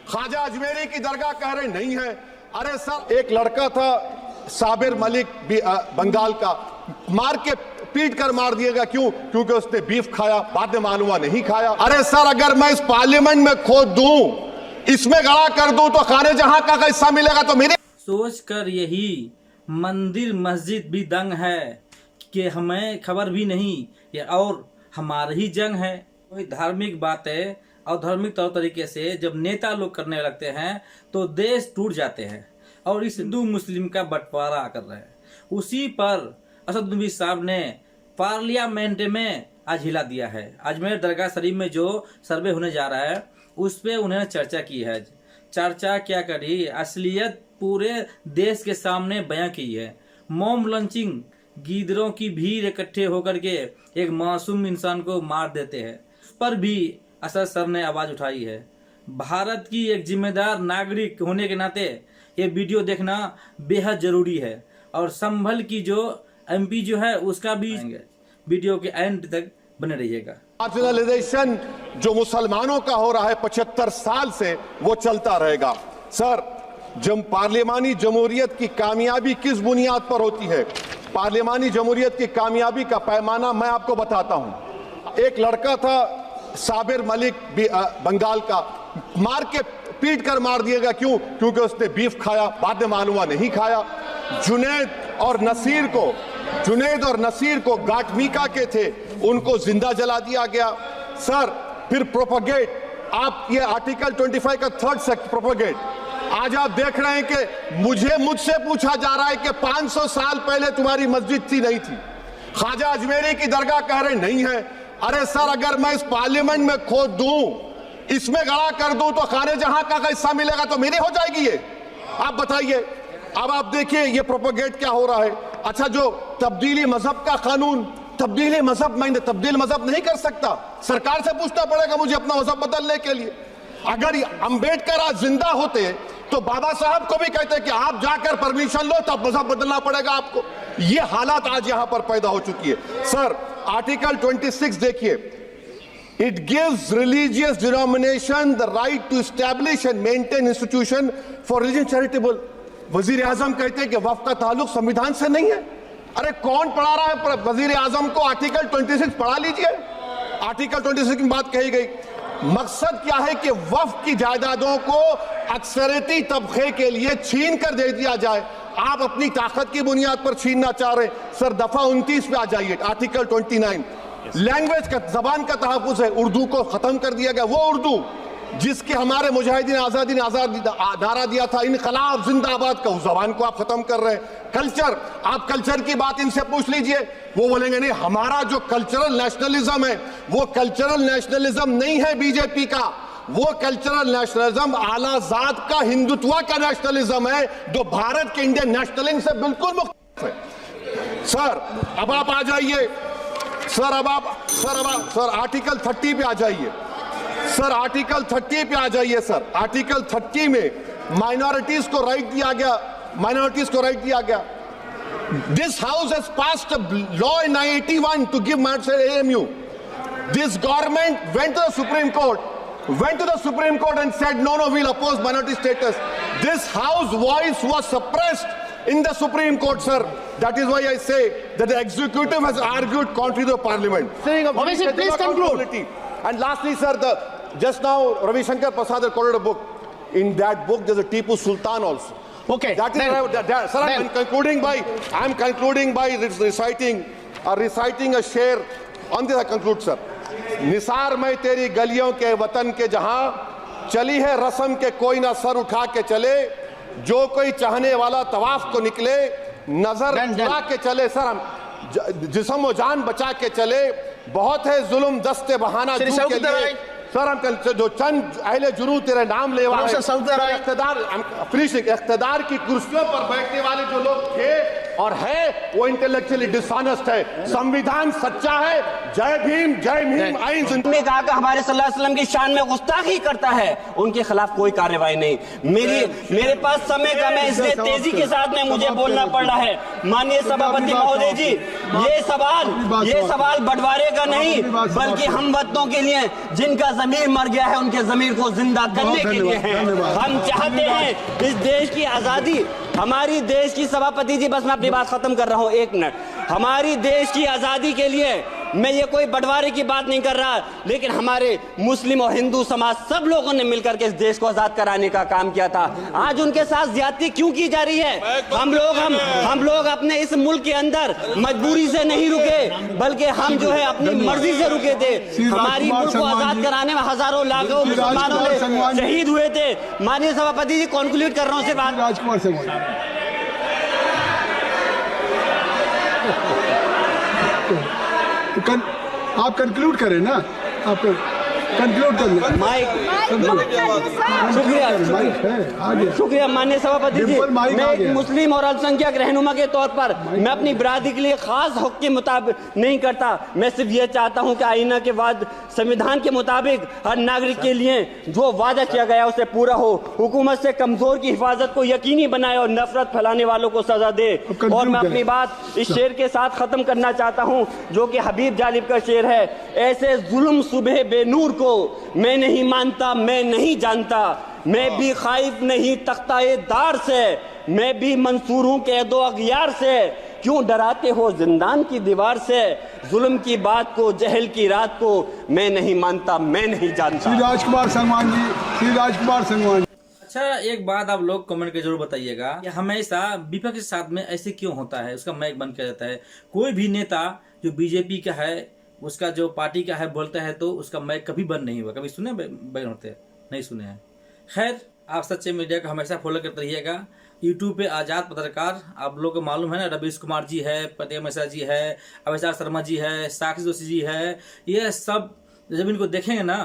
ख्वाजा अजमेरी की दरगाह कह रहे नहीं है। अरे सर, एक लड़का था साबिर मलिक बंगाल का, मार के पीट कर मार दिया गया। क्यों? क्योंकि उसने बीफ खाया, बाद में मालूम हुआ नहीं खाया। अरे सर, अगर मैं इस पार्लियामेंट में खोद दूं, इसमें गड़ा कर दूं, तो खाने जहां का हिस्सा मिलेगा तो मेरे। सोच कर यही मंदिर मस्जिद भी दंग है कि हमें खबर भी नहीं, ये और हमारी ही जंग है। कोई धार्मिक बातें और धार्मिक तौर तरीके से जब नेता लोग करने लगते हैं तो देश टूट जाते हैं और इस हिंदू मुस्लिम का बंटवारा कर रहे हैं। उसी पर असद नबी साहब ने पार्लियामेंट में आज हिला दिया है। अजमेर दरगाह शरीफ में जो सर्वे होने जा रहा है उस पर उन्होंने चर्चा की है। चर्चा क्या करी, असलियत पूरे देश के सामने बयां की है। मॉब लंचिंग, गीदड़ों की भीड़ इकट्ठे होकर के एक मासूम इंसान को मार देते हैं, उस पर भी असद सर ने आवाज उठाई है। भारत की एक जिम्मेदार नागरिक होने के नाते ये वीडियो देखना बेहद जरूरी है और संभल की जो एमपी जो है उसका भी वीडियो के एंड तक बने रहिएगा। मार्जिनलाइजेशन जो मुसलमानों का हो रहा है 75 साल से, वो चलता रहेगा। सर, जब पार्लियामानी जमहूरियत की कामयाबी किस बुनियाद पर होती है? पार्लियामानी जमहूरियत की कामयाबी का पैमाना मैं आपको बताता हूं। एक लड़का था साबिर मलिक बंगाल का, मार के पीट कर मार दिया गया। क्यों? क्योंकि उसने बीफ खाया, बाद में मालूम हुआ नहीं खाया। जुनैद और नसीर को गाटमीका के थे, उनको जिंदा जला दिया गया। सर, फिर प्रोपगेट, आप ये आर्टिकल 25 का 3rd सेक्शन प्रोपगेट, आज आप देख रहे हैं कि मुझसे पूछा जा रहा है कि 500 साल पहले तुम्हारी मस्जिद थी नहीं थी। ख्वाजा अजमेरी की दरगाह कह रहे नहीं है। अरे सर, अगर मैं इस पार्लियामेंट में खोद दूं, इसमें गड़ा कर दूं, तो खाने जहां का हिस्सा मिलेगा तो मेरी हो जाएगी ये। आप बताइए। अब आप देखिए ये प्रोपगेट क्या हो रहा है। अच्छा, जो तब्दीली मजहब का कानून, तब्दीली मजहब, मैं तब्दील मजहब नहीं कर सकता, सरकार से पूछना पड़ेगा मुझे अपना मजहब बदलने के लिए। अगर अंबेडकर आज जिंदा होते तो बाबा साहब को भी कहते कि आप जाकर परमिशन लो, तब मजहब बदलना पड़ेगा आपको। ये हालात आज यहां पर पैदा हो चुकी है। सर, आर्टिकल 26 देखिए, it gives religious denomination the right to establish and maintain institution for religion charitable. वजीर आजम कहते हैं कि वक्फ का ताल्लुक संविधान से नहीं है। अरे कौन पढ़ा रहा है वजीर आजम को? आर्टिकल 26 पढ़ा लीजिए। आर्टिकल 26 की बात कही गई। मकसद क्या है कि वक्फ की जायदादों को अक्सरियती तबके के लिए छीन कर दे दिया जाए। आप अपनी ताकत की बुनियाद पर छीनना चाह रहे हैं। सर, दफा 29 पे आ जाइए, आर्टिकल 29। लैंग्वेज का, जबान का तहफ़्फ़ुज़ है। उर्दू को खत्म कर दिया गया। वो उर्दू जिसके हमारे मुजाहिदीन आजादी नारा दिया था, इनकलाब जिंदाबाद का, उस जबान को आप खत्म कर रहे हैं। कल्चर, आप कल्चर की बात इनसे पूछ लीजिए, वो बोलेंगे नहीं, हमारा जो कल्चरल नेशनलिज्म है वो कल्चरल नेशनलिज्म नहीं है बीजेपी का, वो कल्चरल नेशनलिज्म आलाजाद का, हिंदुत्व का नेशनलिज्म है, जो भारत के इंडियन नेशनलिज्म से बिल्कुल मुख्तलिफ है। सर, अब आप आ जाइए। सर, आर्टिकल 30 पे आ जाइए। सर, आर्टिकल 30 पे आ जाइए। सर, आर्टिकल 30 में माइनॉरिटीज को राइट दिया गया। This house has passed a law in 1981 to give minority AMU. This government went to the Supreme Court and said no, we'll oppose minority status. This house voice was suppressed in the Supreme Court, sir. That is why I say that the executive has argued contrary to the parliament. Obviously, please conclude. And lastly, sir, just now Ravi Shankar Prasad has quoted a book. In that book, there's a Tipu Sultan also. Okay. That is, sir, I'm concluding by reciting a sher. On this I conclude, sir. Nisar में तेरी गलियों के वतन के जहां चली है रस्म के कोई ना सर उठा के चले, जो कोई चाहने वाला तवाफ को निकले, नजर चुरा के चले। सर, हम जिस्म व जान बचा के चले, बहुत है जुल्म दस्ते बहाना के लिए। सर, हम जो चंद अहले जुनू तेरे नाम ले इख्तदार की कुर्सियों पर बैठने वाले जो लोग थे और है वो इंटेलेक्चुअली डिसऑनेस्ट है। संविधान सच्चा है। जय भीम, जय भीम, आइन जिंदाबाद। ने कहा कि हमारे सल्लल्लाहु अलैहि वसल्लम की शान में गुस्ताखी करता है, उनके खिलाफ कोई कार्रवाई नहीं। मेरे पास समय कम है, इसलिए तेजी के साथ में मुझे बोलना पड़ रहा है। माननीय सभापति महोदय जी, ये सवाल बंटवारे का नहीं बल्कि हम वतनों के लिए, जिनका जमीर मर गया है उनके जमीर को जिंदा करने के लिए है। हम चाहते हैं इस देश की आजादी, हमारी देश की, सभापति जी बस मैं अपनी बात खत्म कर रहा हूं, 1 मिनट। हमारी देश की आजादी के लिए मैं ये कोई बंटवारे की बात नहीं कर रहा, लेकिन हमारे मुस्लिम और हिंदू समाज सब लोगों ने मिलकर के इस देश को आजाद कराने का काम किया था। आज उनके साथ ज्यादती क्यों की जा रही है? हम लोग अपने इस मुल्क के अंदर मजबूरी से नहीं रुके, बल्कि हम जो है अपनी मर्जी से रुके थे। हमारी मुल्क को आजाद कराने में हजारों लाखों मुसलमानों ने शहीद हुए थे। माननीय सभापति जी, कॉन्क्लूड कर रहा हूँ सिर्फ राजकुमार से आप कंक्लूड करें ना, आप कंक्लूड कर लें। शुक्रिया माननीय सभापति जी। मैं एक मुस्लिम और अल्पसंख्यक रहनुमा के तौर पर मैं अपनी बिरादरी के लिए खास हक के मुताबिक नहीं करता। मैं सिर्फ ये चाहता हूं कि आईना के बाद संविधान के मुताबिक हर नागरिक के लिए जो वादा किया गया उसे पूरा हो, हुकूमत से कमजोर की हिफाजत को यकीनी बनाए और नफरत फैलाने वालों को सजा दे। और मैं अपनी बात इस शेर के साथ खत्म करना चाहता हूं जो कि हबीब जालिब का शेर है। ऐसे जुल्म सुबह बेनूर को मैं नहीं मानता, मैं नहीं जानता, मैं भी खाइफ नहीं तख्ताए दार से, मैं भी मंसूर हूं कैदो अगियार से, क्यों डराते हो जिंदान की दीवार से, जुल्म की बात को, जहल की रात को मैं नहीं मानता, मैं नहीं जानता। श्री राजकुमार संगवान जी, श्री राजकुमार संगवान। अच्छा, एक बात आप लोग कमेंट के जरूर बताइएगा कि हमेशा विपक्ष के साथ में ऐसे क्यों होता है, उसका माइक बंद किया जाता है। कोई भी नेता जो बीजेपी का है, उसका जो पार्टी का है बोलता है तो उसका माइक कभी बंद नहीं हुआ। कभी सुने बैन होते? नहीं सुने हैं। खैर, आप सच्चे मीडिया को हमेशा फॉलो करते रहिएगा। यूट्यूब पे आज़ाद पत्रकार, आप लोग को मालूम है ना, रवीश कुमार जी है, प्रतिमा मिश्रा जी है, अभिषेक शर्मा जी है, साक्षी जोशी जी है, ये सब जब इनको देखेंगे ना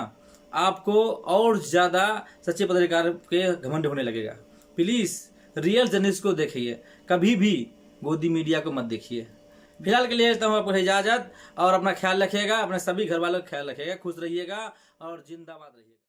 आपको और ज़्यादा सच्चे पत्रकार के घमंड होने लगेगा। प्लीज़ रियल जर्नलिस्ट को देखिए, कभी भी गोदी मीडिया को मत देखिए। फिलहाल के लिए देता हूँ आपको इजाज़त, और अपना ख्याल रखिएगा, अपने सभी घर वालों का ख्याल रखिएगा, खुश रहिएगा और जिंदाबाद रहिएगा।